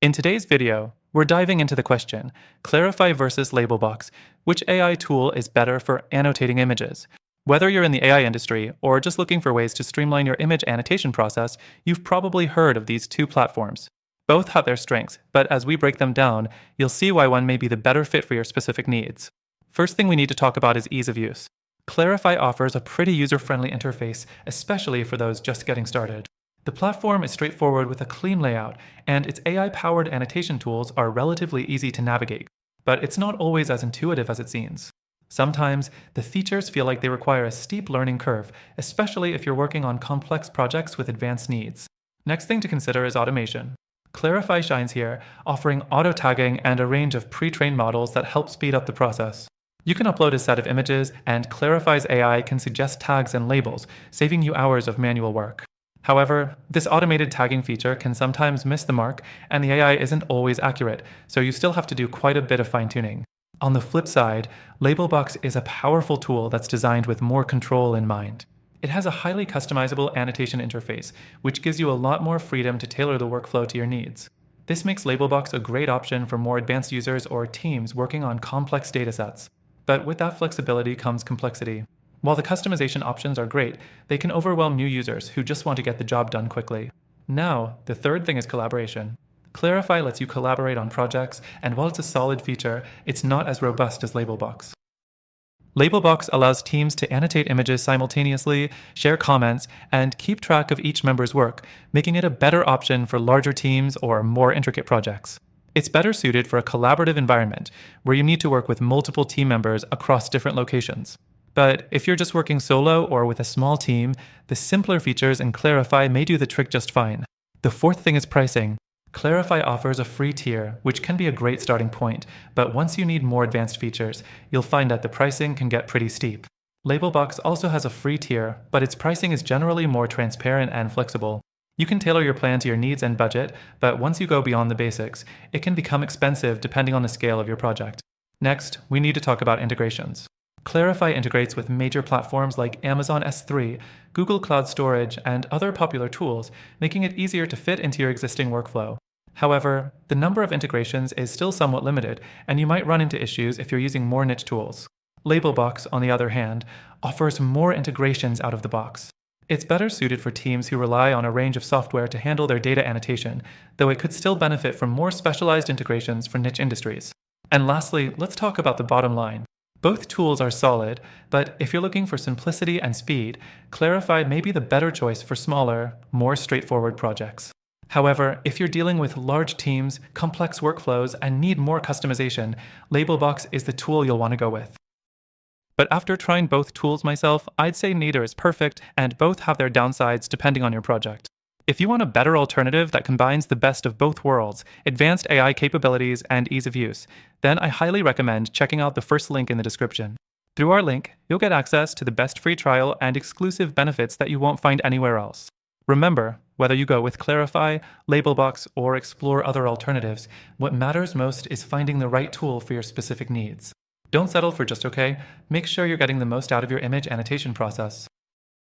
In today's video, we're diving into the question, Clarifai versus Labelbox, which AI tool is better for annotating images? Whether you're in the AI industry or just looking for ways to streamline your image annotation process, you've probably heard of these two platforms. Both have their strengths, but as we break them down, you'll see why one may be the better fit for your specific needs. First thing we need to talk about is ease of use. Clarifai offers a pretty user-friendly interface, especially for those just getting started. The platform is straightforward with a clean layout, and its AI-powered annotation tools are relatively easy to navigate, but it's not always as intuitive as it seems. Sometimes, the features feel like they require a steep learning curve, especially if you're working on complex projects with advanced needs. Next thing to consider is automation. Clarifai shines here, offering auto-tagging and a range of pre-trained models that help speed up the process. You can upload a set of images, and Clarifai's AI can suggest tags and labels, saving you hours of manual work. However, this automated tagging feature can sometimes miss the mark, and the AI isn't always accurate, so you still have to do quite a bit of fine-tuning. On the flip side, Labelbox is a powerful tool that's designed with more control in mind. It has a highly customizable annotation interface, which gives you a lot more freedom to tailor the workflow to your needs. This makes Labelbox a great option for more advanced users or teams working on complex datasets. But with that flexibility comes complexity. While the customization options are great, they can overwhelm new users who just want to get the job done quickly. Now, the third thing is collaboration. Clarifai lets you collaborate on projects, and while it's a solid feature, it's not as robust as Labelbox. Labelbox allows teams to annotate images simultaneously, share comments, and keep track of each member's work, making it a better option for larger teams or more intricate projects. It's better suited for a collaborative environment, where you need to work with multiple team members across different locations. But if you're just working solo or with a small team, the simpler features in Clarifai may do the trick just fine. The fourth thing is pricing. Clarifai offers a free tier, which can be a great starting point, but once you need more advanced features, you'll find that the pricing can get pretty steep. Labelbox also has a free tier, but its pricing is generally more transparent and flexible. You can tailor your plan to your needs and budget, but once you go beyond the basics, it can become expensive depending on the scale of your project. Next, we need to talk about integrations. Clarifai integrates with major platforms like Amazon S3, Google Cloud Storage, and other popular tools, making it easier to fit into your existing workflow. However, the number of integrations is still somewhat limited, and you might run into issues if you're using more niche tools. Labelbox, on the other hand, offers more integrations out of the box. It's better suited for teams who rely on a range of software to handle their data annotation, though it could still benefit from more specialized integrations for niche industries. And lastly, let's talk about the bottom line. Both tools are solid, but if you're looking for simplicity and speed, Clarifai may be the better choice for smaller, more straightforward projects. However, if you're dealing with large teams, complex workflows, and need more customization, Labelbox is the tool you'll want to go with. But after trying both tools myself, I'd say neither is perfect, and both have their downsides depending on your project. If you want a better alternative that combines the best of both worlds, advanced AI capabilities and ease of use, then I highly recommend checking out the first link in the description. Through our link, you'll get access to the best free trial and exclusive benefits that you won't find anywhere else. Remember, whether you go with Clarifai, Labelbox, or explore other alternatives, what matters most is finding the right tool for your specific needs. Don't settle for just okay. Make sure you're getting the most out of your image annotation process.